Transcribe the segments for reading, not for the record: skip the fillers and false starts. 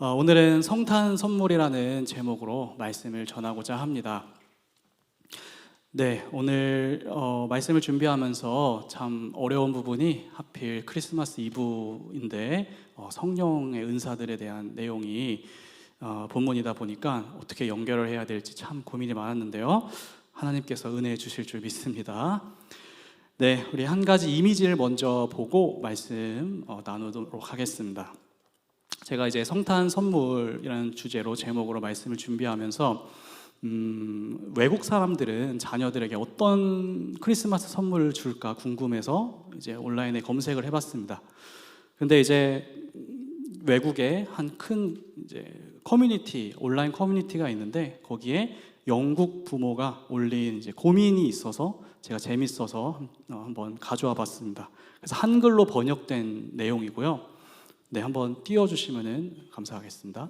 오늘은 성탄 선물이라는 제목으로 말씀을 전하고자 합니다. 네, 오늘 말씀을 준비하면서 참 어려운 부분이 하필 크리스마스 이브인데 성령의 은사들에 대한 내용이 본문이다 보니까 어떻게 연결을 해야 될지 참 고민이 많았는데요. 하나님께서 은혜 주실 줄 믿습니다. 네, 우리 한 가지 이미지를 먼저 보고 말씀 나누도록 하겠습니다. 제가 이제 성탄 선물이라는 주제로 제목으로 말씀을 준비하면서 외국 사람들은 자녀들에게 어떤 크리스마스 선물을 줄까 궁금해서 이제 온라인에 검색을 해봤습니다. 근데 이제 외국에 한 큰 이제 커뮤니티, 온라인 커뮤니티가 있는데 거기에 영국 부모가 올린 이제 고민이 있어서 제가 재밌어서 한번 가져와 봤습니다. 그래서 한글로 번역된 내용이고요. 네, 한번 띄워주시면 감사하겠습니다.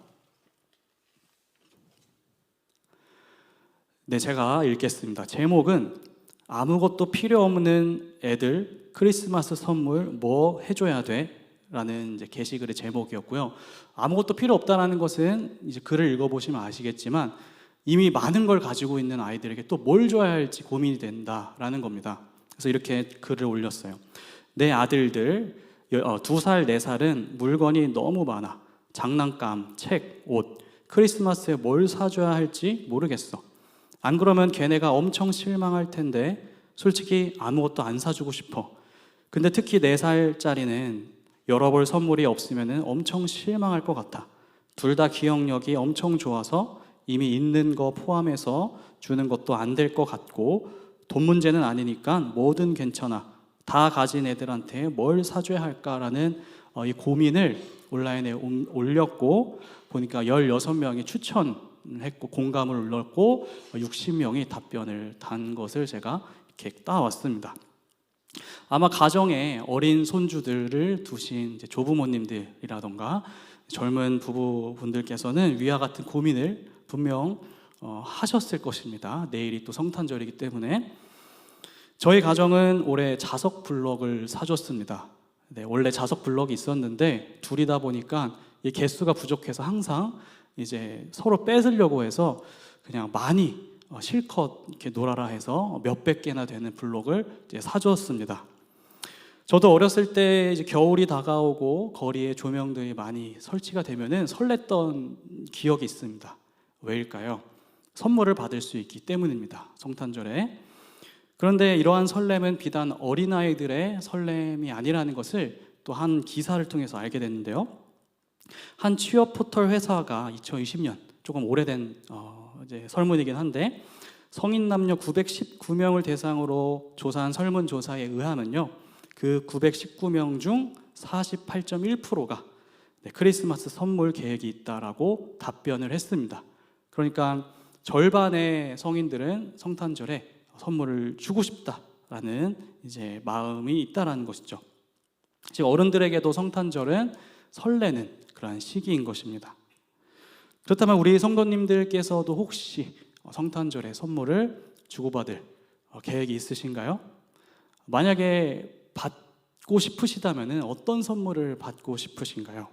네, 제가 읽겠습니다. 제목은 아무것도 필요 없는 애들 크리스마스 선물 뭐 해줘야 돼? 라는 이제 게시글의 제목이었고요. 아무것도 필요 없다는 것은 이제 글을 읽어보시면 아시겠지만 이미 많은 걸 가지고 있는 아이들에게 또 뭘 줘야 할지 고민이 된다라는 겁니다. 그래서 이렇게 글을 올렸어요. 내 아들들 2살, 4살은 물건이 너무 많아. 장난감, 책, 옷, 크리스마스에 뭘 사줘야 할지 모르겠어. 안 그러면 걔네가 엄청 실망할 텐데 솔직히 아무것도 안 사주고 싶어. 근데 특히 4살짜리는 열어볼 선물이 없으면 엄청 실망할 것 같아. 둘 다 기억력이 엄청 좋아서 이미 있는 거 포함해서 주는 것도 안 될 것 같고 돈 문제는 아니니까 뭐든 괜찮아. 다 가진 애들한테 뭘 사줘야 할까라는 이 고민을 온라인에 올렸고 보니까 16명이 추천했고 공감을 눌렀고 60명이 답변을 단 것을 제가 이렇게 따왔습니다. 아마 가정에 어린 손주들을 두신 이제 조부모님들이라던가 젊은 부부분들께서는 위와 같은 고민을 분명 하셨을 것입니다. 내일이 또 성탄절이기 때문에 저희 가정은 올해 자석 블럭을 사줬습니다. 네, 원래 자석 블럭이 있었는데 둘이다 보니까 이 개수가 부족해서 항상 이제 서로 뺏으려고 해서 그냥 많이 실컷 이렇게 놀아라 해서 몇백 개나 되는 블럭을 이제 사줬습니다. 저도 어렸을 때 이제 겨울이 다가오고 거리에 조명들이 많이 설치가 되면은 설렜던 기억이 있습니다. 왜일까요? 선물을 받을 수 있기 때문입니다. 성탄절에. 그런데 이러한 설렘은 비단 어린아이들의 설렘이 아니라는 것을 또 한 기사를 통해서 알게 됐는데요. 한 취업 포털 회사가 2020년 조금 오래된 이제 설문이긴 한데 성인 남녀 919명을 대상으로 조사한 설문조사에 의하면요, 그 919명 중 48.1%가 크리스마스 선물 계획이 있다라고 답변을 했습니다. 그러니까 절반의 성인들은 성탄절에 선물을 주고 싶다라는 이제 마음이 있다라는 것이죠. 즉 어른들에게도 성탄절은 설레는 그러한 시기인 것입니다. 그렇다면 우리 성도님들께서도 혹시 성탄절에 선물을 주고받을 계획이 있으신가요? 만약에 받고 싶으시다면 어떤 선물을 받고 싶으신가요?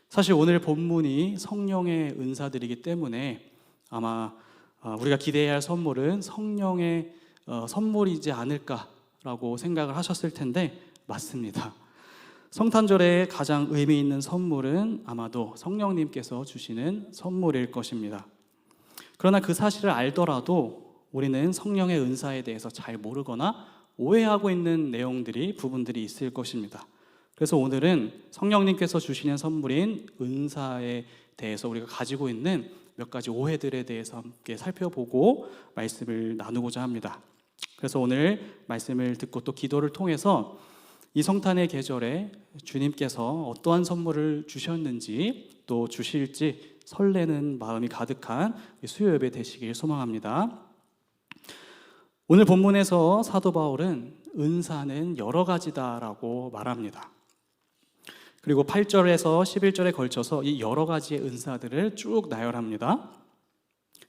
사실 오늘 본문이 성령의 은사들이기 때문에 아마 우리가 기대해야 할 선물은 성령의 선물이지 않을까라고 생각을 하셨을 텐데 맞습니다. 성탄절에 가장 의미 있는 선물은 아마도 성령님께서 주시는 선물일 것입니다. 그러나 그 사실을 알더라도 우리는 성령의 은사에 대해서 잘 모르거나 오해하고 있는 부분들이 있을 것입니다. 그래서 오늘은 성령님께서 주시는 선물인 은사에 대해서 우리가 가지고 있는 몇 가지 오해들에 대해서 함께 살펴보고 말씀을 나누고자 합니다. 그래서 오늘 말씀을 듣고 또 기도를 통해서 이 성탄의 계절에 주님께서 어떠한 선물을 주셨는지 또 주실지 설레는 마음이 가득한 수요 예배 되시길 소망합니다. 오늘 본문에서 사도 바울은 은사는 여러 가지다라고 말합니다. 그리고 8절에서 11절에 걸쳐서 이 여러 가지의 은사들을 쭉 나열합니다.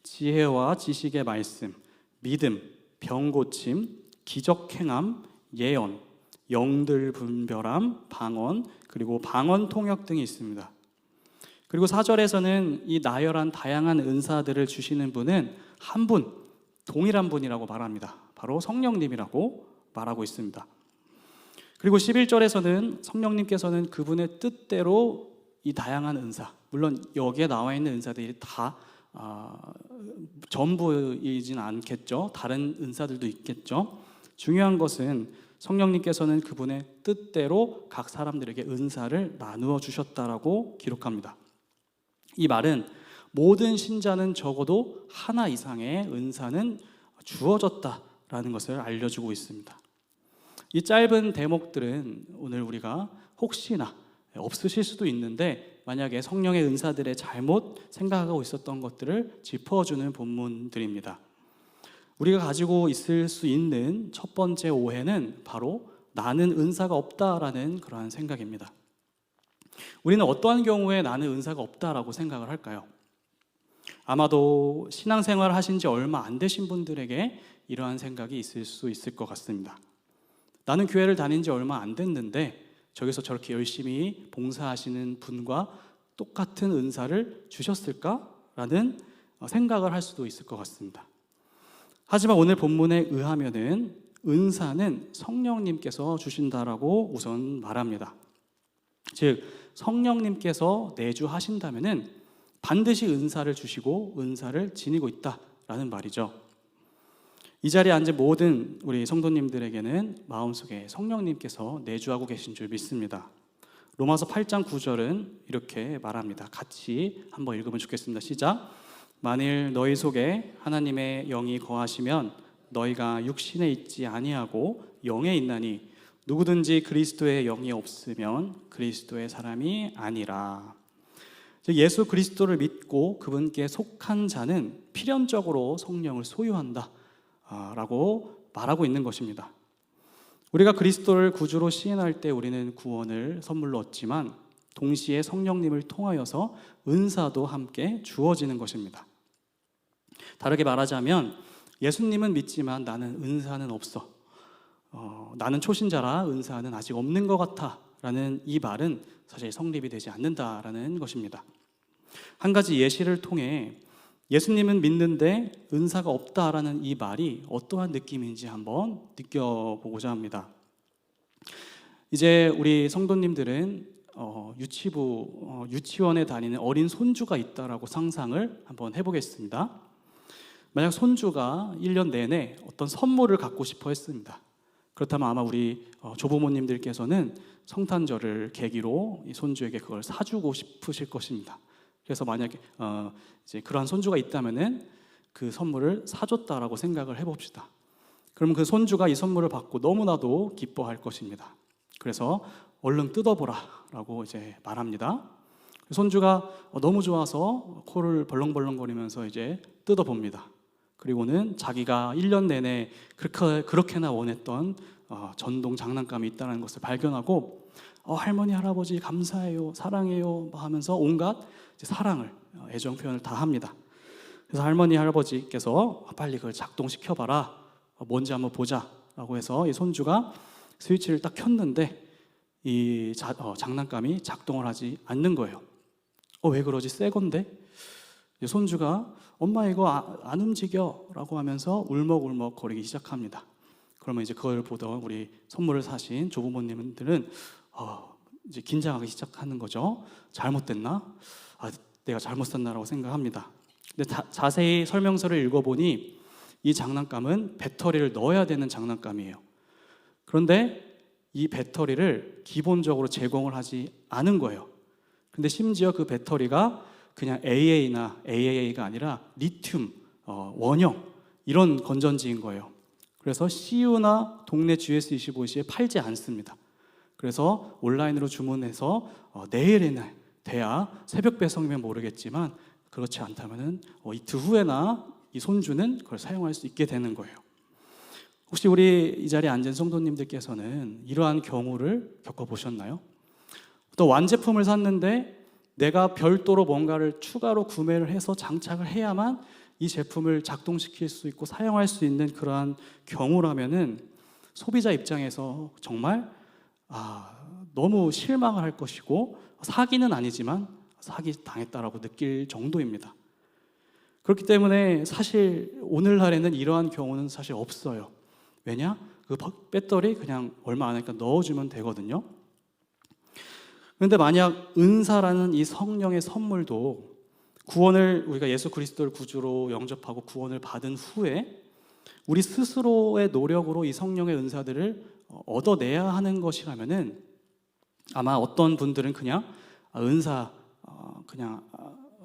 지혜와 지식의 말씀, 믿음, 병고침, 기적행함, 예언, 영들 분별함, 방언, 그리고 방언 통역 등이 있습니다. 그리고 4절에서는 이 나열한 다양한 은사들을 주시는 분은 한 분, 동일한 분이라고 말합니다. 바로 성령님이라고 말하고 있습니다. 그리고 11절에서는 성령님께서는 그분의 뜻대로 이 다양한 은사, 물론 여기에 나와 있는 은사들이 다 전부이진 않겠죠. 다른 은사들도 있겠죠. 중요한 것은 성령님께서는 그분의 뜻대로 각 사람들에게 은사를 나누어 주셨다라고 기록합니다. 이 말은 모든 신자는 적어도 하나 이상의 은사는 주어졌다라는 것을 알려주고 있습니다. 이 짧은 대목들은 오늘 우리가 혹시나 없으실 수도 있는데 만약에 성령의 은사들의 잘못 생각하고 있었던 것들을 짚어주는 본문들입니다. 우리가 가지고 있을 수 있는 첫 번째 오해는 바로 나는 은사가 없다라는 그러한 생각입니다. 우리는 어떠한 경우에 나는 은사가 없다라고 생각을 할까요? 아마도 신앙생활을 하신 지 얼마 안 되신 분들에게 이러한 생각이 있을 수 있을 것 같습니다. 나는 교회를 다닌 지 얼마 안 됐는데 저기서 저렇게 열심히 봉사하시는 분과 똑같은 은사를 주셨을까라는 생각을 할 수도 있을 것 같습니다. 하지만 오늘 본문에 의하면은 은사는 성령님께서 주신다라고 우선 말합니다. 즉 성령님께서 내주하신다면은 반드시 은사를 주시고 은사를 지니고 있다라는 말이죠. 이 자리에 앉은 모든 우리 성도님들에게는 마음속에 성령님께서 내주하고 계신 줄 믿습니다. 로마서 8장 9절은 이렇게 말합니다. 같이 한번 읽으면 좋겠습니다. 시작. 만일 너희 속에 하나님의 영이 거하시면 너희가 육신에 있지 아니하고 영에 있나니 누구든지 그리스도의 영이 없으면 그리스도의 사람이 아니라. 예수 그리스도를 믿고 그분께 속한 자는 필연적으로 성령을 소유한다 라고 말하고 있는 것입니다. 우리가 그리스도를 구주로 시인할 때 우리는 구원을 선물로 얻지만 동시에 성령님을 통하여서 은사도 함께 주어지는 것입니다. 다르게 말하자면 예수님은 믿지만 나는 은사는 없어. 나는 초신자라 은사는 아직 없는 것 같아 라는 이 말은 사실 성립이 되지 않는다라는 것입니다. 한 가지 예시를 통해 예수님은 믿는데 은사가 없다라는 이 말이 어떠한 느낌인지 한번 느껴보고자 합니다. 이제 우리 성도님들은 유치원에 다니는 어린 손주가 있다라고 상상을 한번 해보겠습니다. 만약 손주가 1년 내내 어떤 선물을 갖고 싶어 했습니다. 그렇다면 아마 우리 조부모님들께서는 성탄절을 계기로 이 손주에게 그걸 사주고 싶으실 것입니다. 그래서 만약에 이제 그러한 손주가 있다면은 그 선물을 사줬다라고 생각을 해봅시다. 그러면 그 손주가 이 선물을 받고 너무나도 기뻐할 것입니다. 그래서 얼른 뜯어보라라고 이제 말합니다. 손주가 너무 좋아서 코를 벌렁벌렁거리면서 이제 뜯어봅니다. 그리고는 자기가 1년 내내 그렇게나 원했던 전동 장난감이 있다는 것을 발견하고 할머니 할아버지 감사해요 사랑해요 하면서 온갖 사랑을 애정 표현을 다 합니다. 그래서 할머니 할아버지께서 빨리 그걸 작동시켜봐라 뭔지 한번 보자 라고 해서 이 손주가 스위치를 딱 켰는데 이 장난감이 작동을 하지 않는 거예요. 왜 그러지? 새 건데? 손주가 엄마 이거 안 움직여 라고 하면서 울먹울먹 거리기 시작합니다. 그러면 이제 그걸 보던 우리 선물을 사신 조부모님들은 이제 긴장하기 시작하는 거죠. 잘못됐나? 내가 잘못 샀나라고 생각합니다. 근데 자세히 설명서를 읽어보니 이 장난감은 배터리를 넣어야 되는 장난감이에요. 그런데 이 배터리를 기본적으로 제공을 하지 않은 거예요. 근데 심지어 그 배터리가 그냥 AA나 AAA가 아니라 리튬, 원형 이런 건전지인 거예요. 그래서 CU나 동네 GS25시에 팔지 않습니다. 그래서 온라인으로 주문해서 내일에는 돼야 새벽 배송이면 모르겠지만 그렇지 않다면은 이틀 후에나 이 손주는 그걸 사용할 수 있게 되는 거예요. 혹시 우리 이 자리에 앉은 성도님들께서는 이러한 경우를 겪어보셨나요? 또 완제품을 샀는데 내가 별도로 뭔가를 추가로 구매를 해서 장착을 해야만 이 제품을 작동시킬 수 있고 사용할 수 있는 그러한 경우라면은 소비자 입장에서 정말 너무 실망을 할 것이고 사기는 아니지만 사기 당했다라고 느낄 정도입니다. 그렇기 때문에 사실 오늘날에는 이러한 경우는 사실 없어요. 왜냐? 그 배터리 그냥 얼마 안 하니까 넣어주면 되거든요. 그런데 만약 은사라는 이 성령의 선물도 구원을 우리가 예수 그리스도를 구주로 영접하고 구원을 받은 후에 우리 스스로의 노력으로 이 성령의 은사들을 얻어내야 하는 것이라면은 아마 어떤 분들은 그냥 은사 그냥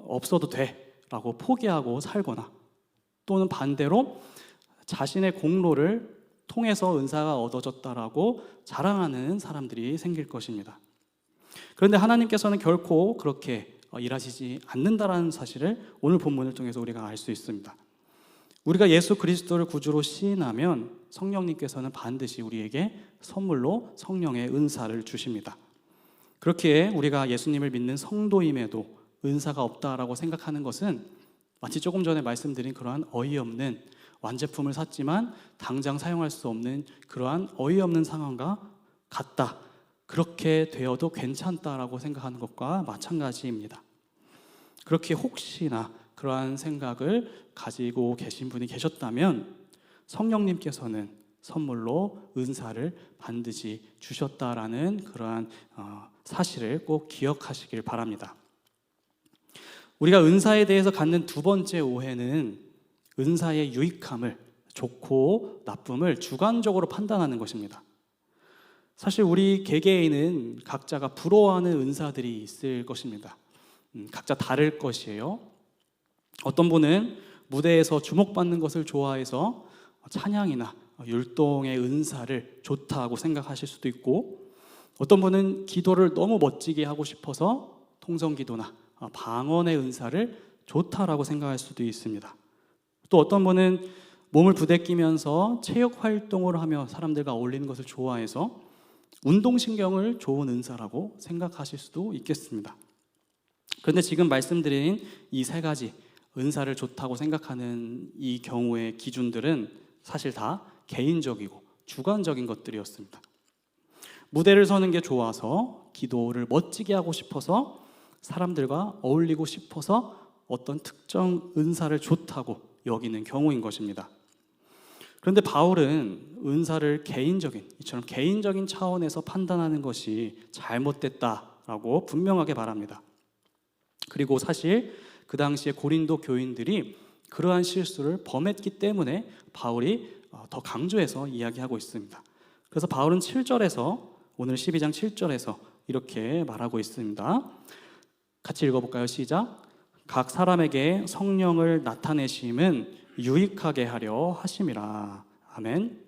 없어도 돼라고 포기하고 살거나 또는 반대로 자신의 공로를 통해서 은사가 얻어졌다라고 자랑하는 사람들이 생길 것입니다. 그런데 하나님께서는 결코 그렇게 일하시지 않는다라는 사실을 오늘 본문을 통해서 우리가 알 수 있습니다. 우리가 예수 그리스도를 구주로 시인하면 성령님께서는 반드시 우리에게 선물로 성령의 은사를 주십니다. 그렇기에 우리가 예수님을 믿는 성도임에도 은사가 없다라고 생각하는 것은 마치 조금 전에 말씀드린 그러한 어이없는 완제품을 샀지만 당장 사용할 수 없는 그러한 어이없는 상황과 같다. 그렇게 되어도 괜찮다라고 생각하는 것과 마찬가지입니다. 그렇게 혹시나 그러한 생각을 가지고 계신 분이 계셨다면 성령님께서는 선물로 은사를 반드시 주셨다라는 그러한 사실을 꼭 기억하시길 바랍니다. 우리가 은사에 대해서 갖는 두 번째 오해는 은사의 유익함을, 좋고 나쁨을 주관적으로 판단하는 것입니다. 사실 우리 개개인은 각자가 부러워하는 은사들이 있을 것입니다. 각자 다를 것이에요. 어떤 분은 무대에서 주목받는 것을 좋아해서 찬양이나 율동의 은사를 좋다고 생각하실 수도 있고, 어떤 분은 기도를 너무 멋지게 하고 싶어서 통성기도나 방언의 은사를 좋다라고 생각할 수도 있습니다. 또 어떤 분은 몸을 부대끼면서 체육 활동을 하며 사람들과 어울리는 것을 좋아해서 운동신경을 좋은 은사라고 생각하실 수도 있겠습니다. 그런데 지금 말씀드린 이 세 가지 은사를 좋다고 생각하는 이 경우의 기준들은 사실 다 개인적이고 주관적인 것들이었습니다. 무대를 서는 게 좋아서, 기도를 멋지게 하고 싶어서, 사람들과 어울리고 싶어서 어떤 특정 은사를 좋다고 여기는 경우인 것입니다. 그런데 바울은 은사를 이처럼 개인적인 차원에서 판단하는 것이 잘못됐다라고 분명하게 말합니다. 그리고 사실 그 당시에 고린도 교인들이 그러한 실수를 범했기 때문에 바울이 더 강조해서 이야기하고 있습니다. 그래서 바울은 7절에서, 오늘 12장 7절에서 이렇게 말하고 있습니다. 같이 읽어볼까요? 시작. 각 사람에게 성령을 나타내심은 유익하게 하려 하심이라. 아멘.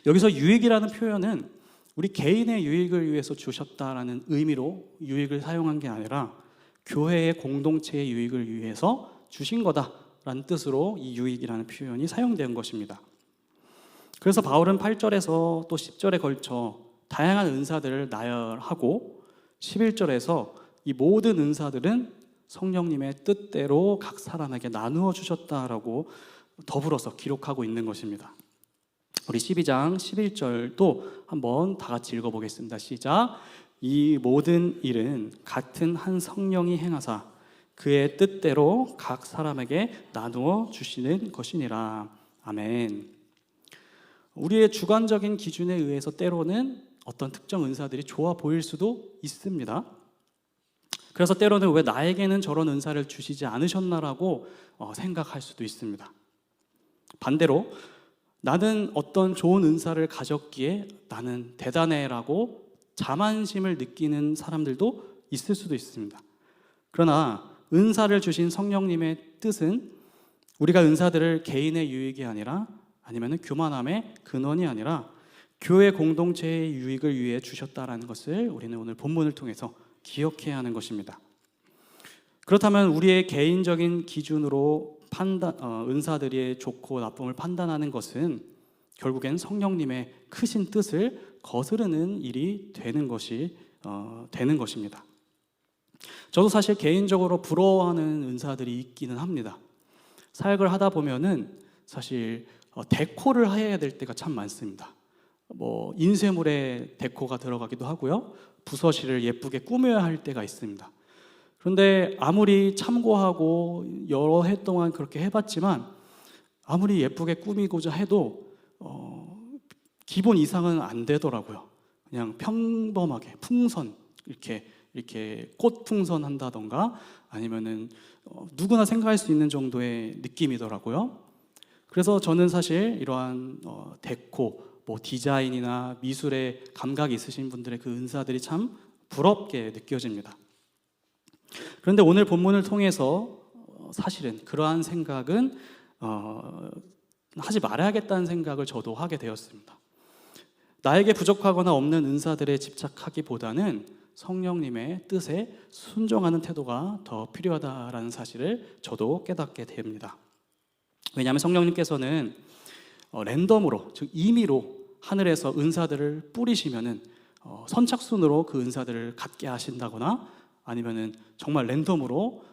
여기서 유익이라는 표현은 우리 개인의 유익을 위해서 주셨다라는 의미로 유익을 사용한 게 아니라 교회의 공동체의 유익을 위해서 주신 거다라는 뜻으로 이 유익이라는 표현이 사용된 것입니다. 그래서 바울은 8절에서 또 10절에 걸쳐 다양한 은사들을 나열하고 11절에서 이 모든 은사들은 성령님의 뜻대로 각 사람에게 나누어 주셨다라고 더불어서 기록하고 있는 것입니다. 우리 12장 11절도 한번 다 같이 읽어보겠습니다. 시작. 이 모든 일은 같은 한 성령이 행하사 그의 뜻대로 각 사람에게 나누어 주시는 것이니라. 아멘. 우리의 주관적인 기준에 의해서 때로는 어떤 특정 은사들이 좋아 보일 수도 있습니다. 그래서 때로는 왜 나에게는 저런 은사를 주시지 않으셨나라고 생각할 수도 있습니다. 반대로 나는 어떤 좋은 은사를 가졌기에 나는 대단해라고 자만심을 느끼는 사람들도 있을 수도 있습니다. 그러나 은사를 주신 성령님의 뜻은 우리가 은사들을 개인의 유익이 아니라, 아니면 교만함의 근원이 아니라 교회 공동체의 유익을 위해 주셨다라는 것을 우리는 오늘 본문을 통해서 기억해야 하는 것입니다. 그렇다면 우리의 개인적인 기준으로 은사들의 좋고 나쁨을 판단하는 것은 결국엔 성령님의 크신 뜻을 거스르는 일이 되는 것입니다. 저도 사실 개인적으로 부러워하는 은사들이 있기는 합니다. 사역을 하다 보면은 사실 데코를 해야 될 때가 참 많습니다. 인쇄물에 데코가 들어가기도 하고요, 부서실을 예쁘게 꾸며야 할 때가 있습니다. 그런데 아무리 참고하고 여러 해 동안 그렇게 해봤지만 아무리 예쁘게 꾸미고자 해도 기본 이상은 안 되더라고요. 그냥 평범하게 풍선 이렇게 꽃 풍선 한다던가 아니면은 누구나 생각할 수 있는 정도의 느낌이더라고요. 그래서 저는 사실 이러한 데코, 뭐 디자인이나 미술에 감각이 있으신 분들의 그 은사들이 참 부럽게 느껴집니다. 그런데 오늘 본문을 통해서 사실은 그러한 생각은 하지 말아야겠다는 생각을 저도 하게 되었습니다. 나에게 부족하거나 없는 은사들에 집착하기보다는 성령님의 뜻에 순종하는 태도가 더 필요하다라는 사실을 저도 깨닫게 됩니다. 왜냐하면 성령님께서는 랜덤으로, 즉 임의로 하늘에서 은사들을 뿌리시면은 선착순으로 그 은사들을 갖게 하신다거나 아니면은 정말 랜덤으로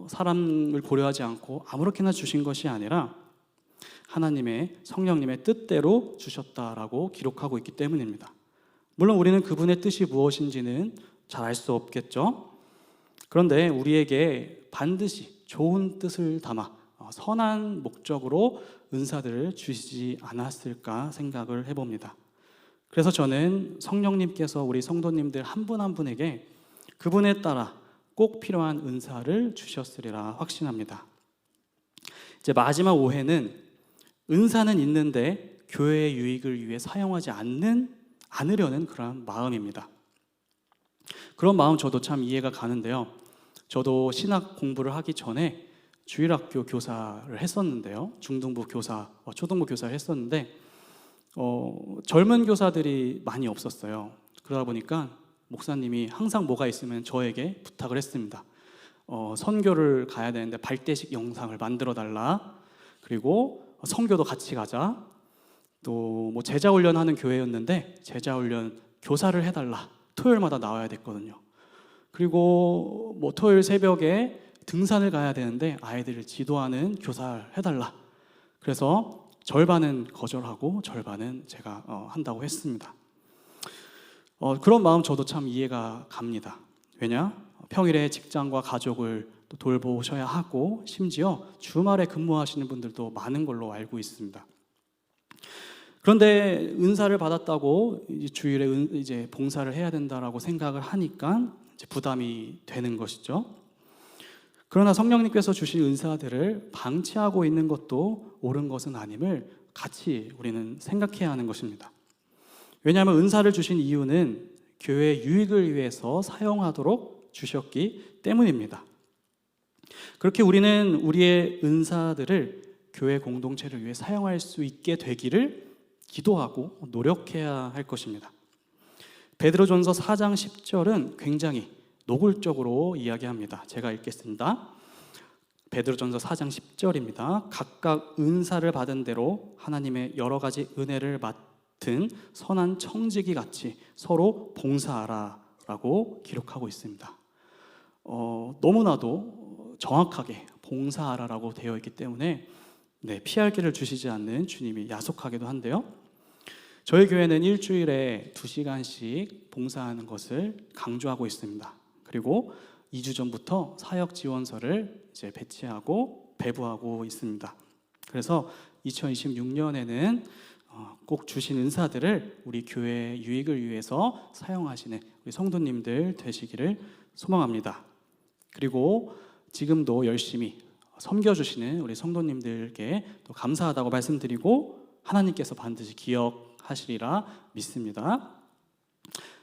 사람을 고려하지 않고 아무렇게나 주신 것이 아니라 하나님의 성령님의 뜻대로 주셨다라고 기록하고 있기 때문입니다. 물론 우리는 그분의 뜻이 무엇인지는 잘 알 수 없겠죠. 그런데 우리에게 반드시 좋은 뜻을 담아 선한 목적으로 은사들을 주시지 않았을까 생각을 해봅니다. 그래서 저는 성령님께서 우리 성도님들 한 분 한 분에게 그분에 따라 꼭 필요한 은사를 주셨으리라 확신합니다. 이제 마지막 오해는 은사는 있는데 교회의 유익을 위해 사용하지 않으려는 그런 마음입니다. 그런 마음 저도 참 이해가 가는데요. 저도 신학 공부를 하기 전에 주일학교 교사를 했었는데요. 중등부 교사, 초등부 교사를 했었는데 젊은 교사들이 많이 없었어요. 그러다 보니까 목사님이 항상 뭐가 있으면 저에게 부탁을 했습니다. 선교를 가야 되는데 발대식 영상을 만들어 달라. 그리고 선교도 같이 가자. 또 뭐 제자 훈련하는 교회였는데 제자 훈련 교사를 해달라. 토요일마다 나와야 됐거든요. 그리고 뭐 토요일 새벽에 등산을 가야 되는데 아이들을 지도하는 교사를 해달라. 그래서 절반은 거절하고 절반은 제가 한다고 했습니다. 그런 마음 저도 참 이해가 갑니다. 왜냐? 평일에 직장과 가족을 또 돌보셔야 하고 심지어 주말에 근무하시는 분들도 많은 걸로 알고 있습니다. 그런데 은사를 받았다고 주일에 이제 봉사를 해야 된다라고 생각을 하니까 이제 부담이 되는 것이죠. 그러나 성령님께서 주신 은사들을 방치하고 있는 것도 옳은 것은 아님을 같이 우리는 생각해야 하는 것입니다. 왜냐하면 은사를 주신 이유는 교회의 유익을 위해서 사용하도록 주셨기 때문입니다. 그렇게 우리는 우리의 은사들을 교회 공동체를 위해 사용할 수 있게 되기를 기도하고 노력해야 할 것입니다. 베드로전서 4장 10절은 굉장히 노골적으로 이야기합니다. 제가 읽겠습니다. 베드로전서 4장 10절입니다. 각각 은사를 받은 대로 하나님의 여러 가지 은혜를 맡은 선한 청지기 같이 서로 봉사하라라고 기록하고 있습니다. 너무나도 정확하게 봉사하라라고 되어 있기 때문에 피할 길을 주시지 않는 주님이 야속하기도 한데요. 저희 교회는 일주일에 2시간씩 봉사하는 것을 강조하고 있습니다. 그리고 2주 전부터 사역 지원서를 이제 배치하고 배부하고 있습니다. 그래서 2026년에는 꼭 주신 은사들을 우리 교회의 유익을 위해서 사용하시는 우리 성도님들 되시기를 소망합니다. 그리고 지금도 열심히 섬겨주시는 우리 성도님들께 또 감사하다고 말씀드리고 하나님께서 반드시 기억하시리라 믿습니다.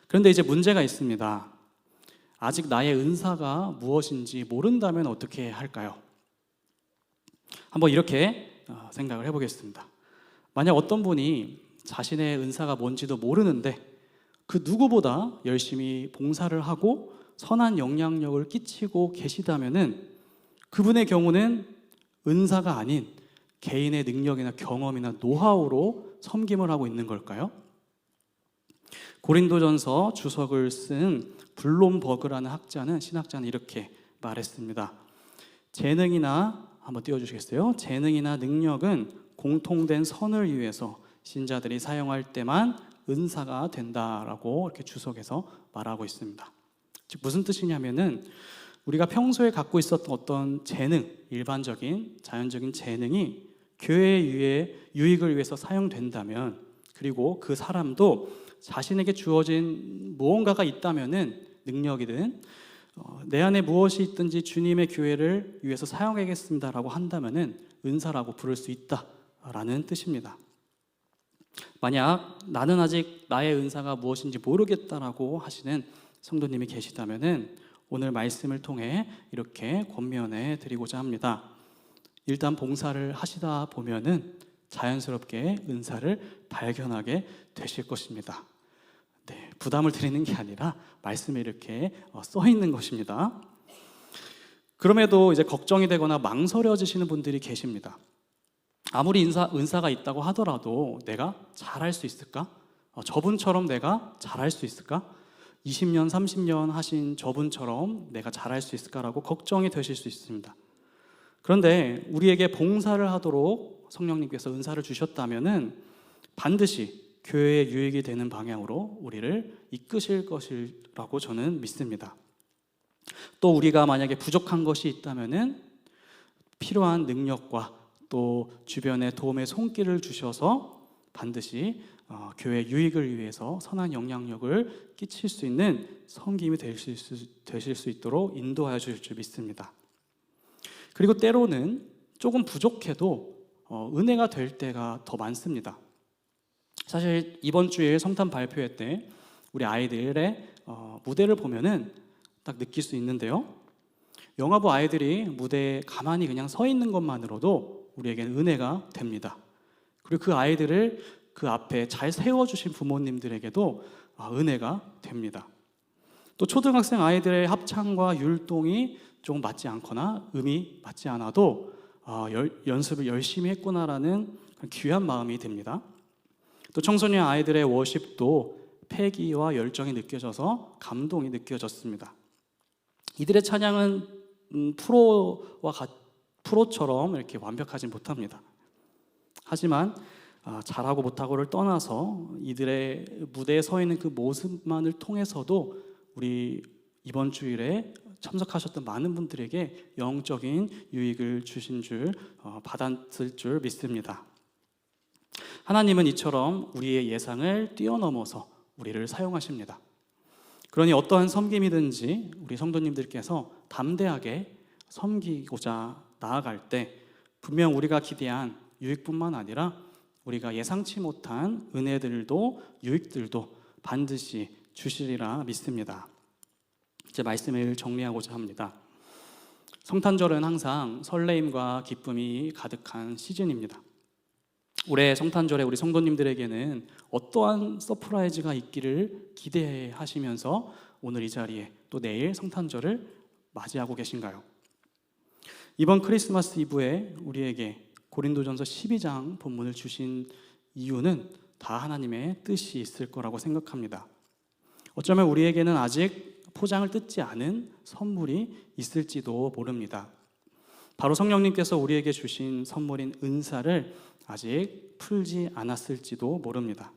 그런데 이제 문제가 있습니다. 아직 나의 은사가 무엇인지 모른다면 어떻게 할까요? 한번 이렇게 생각을 해보겠습니다. 만약 어떤 분이 자신의 은사가 뭔지도 모르는데 그 누구보다 열심히 봉사를 하고 선한 영향력을 끼치고 계시다면은 그분의 경우는 은사가 아닌 개인의 능력이나 경험이나 노하우로 섬김을 하고 있는 걸까요? 고린도전서 주석을 쓴 블롬버그라는 신학자는 이렇게 말했습니다. 재능이나 한번 띄워주시겠어요? 재능이나 능력은 공통된 선을 위해서 신자들이 사용할 때만 은사가 된다라고 이렇게 주석에서 말하고 있습니다. 즉 무슨 뜻이냐면은 우리가 평소에 갖고 있었던 어떤 재능, 일반적인 자연적인 재능이 교회의 유익을 위해서 사용된다면, 그리고 그 사람도 자신에게 주어진 무언가가 있다면은, 능력이든 내 안에 무엇이 있든지 주님의 교회를 위해서 사용하겠습니다라고 한다면은 은사라고 부를 수 있다라는 뜻입니다. 만약 나는 아직 나의 은사가 무엇인지 모르겠다라고 하시는 성도님이 계시다면은 오늘 말씀을 통해 이렇게 권면해 드리고자 합니다. 일단 봉사를 하시다 보면은 자연스럽게 은사를 발견하게 되실 것입니다. 네, 부담을 드리는 게 아니라 말씀에 이렇게 써 있는 것입니다. 그럼에도 이제 걱정이 되거나 망설여지시는 분들이 계십니다. 아무리 은사가 있다고 하더라도 내가 잘할 수 있을까? 저분처럼 내가 잘할 수 있을까? 20년, 30년 하신 저분처럼 내가 잘할 수 있을까라고 걱정이 되실 수 있습니다. 그런데 우리에게 봉사를 하도록 성령님께서 은사를 주셨다면은 반드시 교회의 유익이 되는 방향으로 우리를 이끄실 것이라고 저는 믿습니다. 또 우리가 만약에 부족한 것이 있다면은 필요한 능력과 또 주변에 도움의 손길을 주셔서 반드시 교회 유익을 위해서 선한 영향력을 끼칠 수 있는 섬김이 되실 수 있도록 인도하여 주실 줄 믿습니다. 그리고 때로는 조금 부족해도 은혜가 될 때가 더 많습니다. 사실 이번 주일 성탄 발표회 때 우리 아이들의 무대를 보면은 딱 느낄 수 있는데요. 영화부 아이들이 무대에 가만히 그냥 서 있는 것만으로도 우리에게는 은혜가 됩니다. 그리고 그 아이들을 그 앞에 잘 세워주신 부모님들에게도 은혜가 됩니다. 또 초등학생 아이들의 합창과 율동이 조금 맞지 않거나 음이 맞지 않아도 연습을 열심히 했구나라는 귀한 마음이 듭니다. 또 청소년 아이들의 워십도 패기와 열정이 느껴져서 감동이 느껴졌습니다. 이들의 찬양은 프로처럼 이렇게 완벽하지 못합니다. 하지만 잘하고 못하고를 떠나서 이들의 무대에 서 있는 그 모습만을 통해서도 우리 이번 주일에 참석하셨던 많은 분들에게 영적인 유익을 주신 줄 받았을 줄 믿습니다. 하나님은 이처럼 우리의 예상을 뛰어넘어서 우리를 사용하십니다. 그러니 어떠한 섬김이든지 우리 성도님들께서 담대하게 섬기고자 나아갈 때 분명 우리가 기대한 유익뿐만 아니라 우리가 예상치 못한 은혜들도 유익들도 반드시 주시리라 믿습니다. 이제 말씀을 정리하고자 합니다. 성탄절은 항상 설레임과 기쁨이 가득한 시즌입니다. 올해 성탄절에 우리 성도님들에게는 어떠한 서프라이즈가 있기를 기대하시면서 오늘 이 자리에 또 내일 성탄절을 맞이하고 계신가요? 이번 크리스마스 이브에 우리에게 고린도전서 12장 본문을 주신 이유는 다 하나님의 뜻이 있을 거라고 생각합니다. 어쩌면 우리에게는 아직 포장을 뜯지 않은 선물이 있을지도 모릅니다. 바로 성령님께서 우리에게 주신 선물인 은사를 아직 풀지 않았을지도 모릅니다.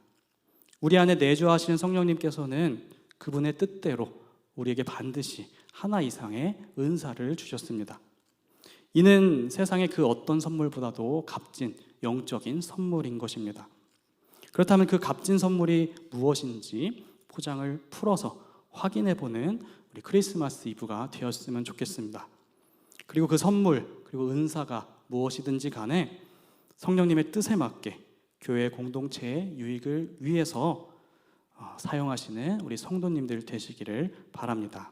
우리 안에 내주하시는 성령님께서는 그분의 뜻대로 우리에게 반드시 하나 이상의 은사를 주셨습니다. 이는 세상의 그 어떤 선물보다도 값진 영적인 선물인 것입니다. 그렇다면 그 값진 선물이 무엇인지 포장을 풀어서 확인해보는 우리 크리스마스 이브가 되었으면 좋겠습니다. 그리고 그 선물, 그리고 은사가 무엇이든지 간에 성령님의 뜻에 맞게 교회 공동체의 유익을 위해서 사용하시는 우리 성도님들 되시기를 바랍니다.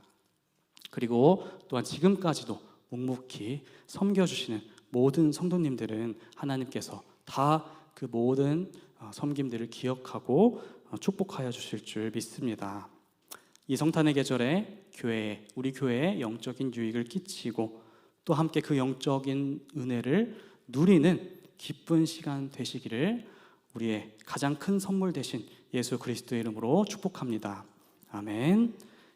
그리고 또한 지금까지도 묵묵히 섬겨주시는 모든 성도님들은 하나님께서 다 그 모든 섬김들을 기억하고 축복하여 주실 줄 믿습니다. 이 성탄의 계절에 우리 교회에 영적인 유익을 끼치고 또 함께 그 영적인 은혜를 누리는 기쁜 시간 되시기를 우리의 가장 큰 선물 되신 예수 그리스도의 이름으로 축복합니다. 아멘.